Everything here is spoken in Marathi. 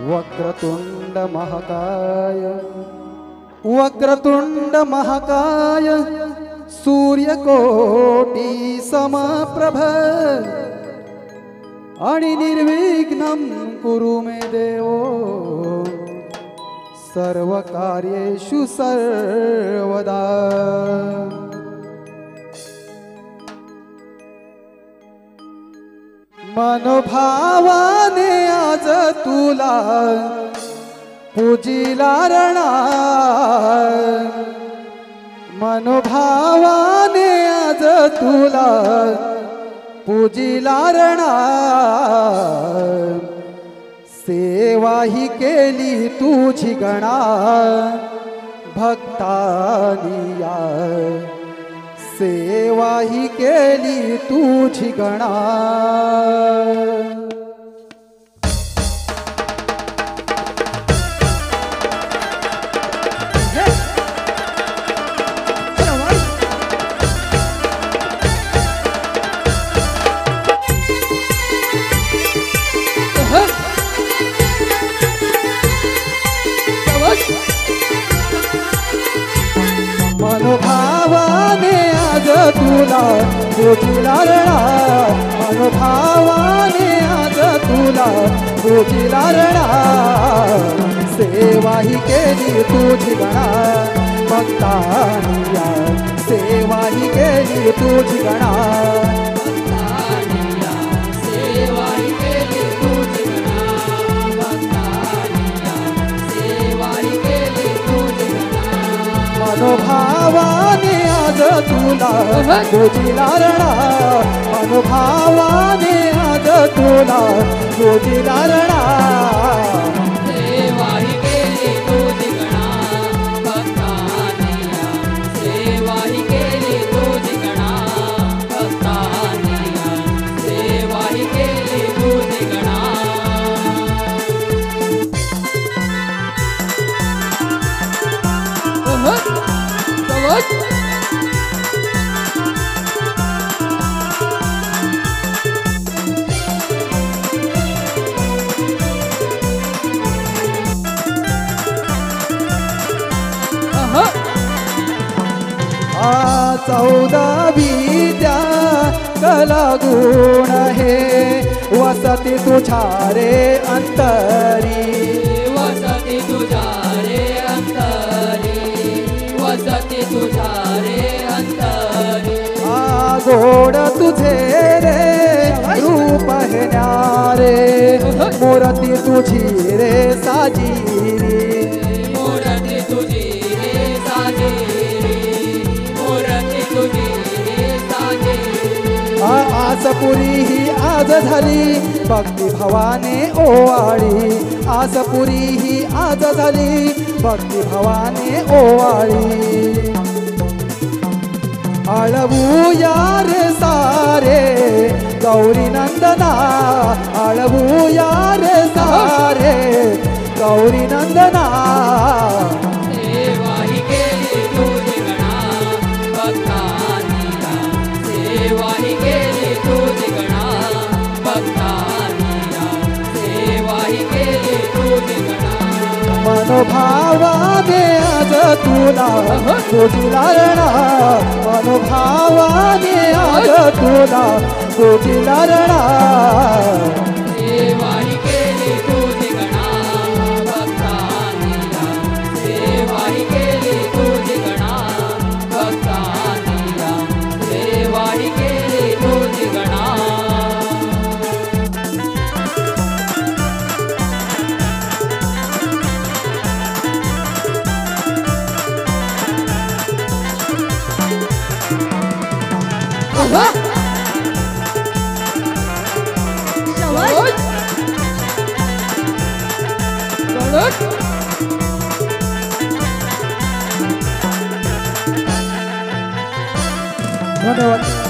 वक्रतुंड महाकाय वक्रतुंड महाकाय सूर्यकोटी समप्रभ आणि निर्विघ्नं कुरु मे देवो सर्व कार्येषु सर्वदा। मनोभावाने आज तुला पूजिला रणा मनोभावाने आज तुला पूजिला रणा सेवा ही केली तुझी गणा भक्तानिया सेवा ही केली तुझी गणा। मनोभावाने आज तुला पूजिला रणा मनोभावाने आज तुला पूजिला रणा सेवा ही केली तुझी गणा भक्तानिया सेवा ही केली तुझी गणा सेवा ही केली तुझी गणा भक्तानिया सेवा ही केली तुझी गणा। मनोभावाने आज तुला पूजिला रणा मनोभावाने आज तुला पूजिला रणा सेवा ही केली तुझी गणा भक्तानिया सेवा ही केली तुझी गणा भक्तानिया सेवा ही केली तुझी गणा। चौदा विद्या कला गुण हे वसती तुझ्या रे अंतरी वसती तुझ्या रे अंतरी वसती तुझ्या रे अंतरी गोड तुझे रे रूप हे न्यारे मूर्ती तुझी रे साजिरी मूर्ती तुझी रे साजिरी मूर्ती तुझी रे साजिरी आसपुरी ही आज झाली भक्ती भावाने ओवाळी आसपुरी ही आज झाली भक्ती भावाने ओवाळी आळवूया रे सारे गौरी नंदना आळवूया रे सारे गौरी नंदना सेवा ही केली तुझी गणा भक्तानिया सेवा ही केली तुझी गणा भक्तानिया सेवा ही केली तुझी गणा। मनोभावाने आज तुला पूजिला रणा मनोभावाने आज तुला पूजिला रणा सेवा ही केली तुझी गणा भक्तानिया सेवा ही केली तुझी गणा भक्तानिया सेवा ही केली तुझी गणा। धन्यवाद।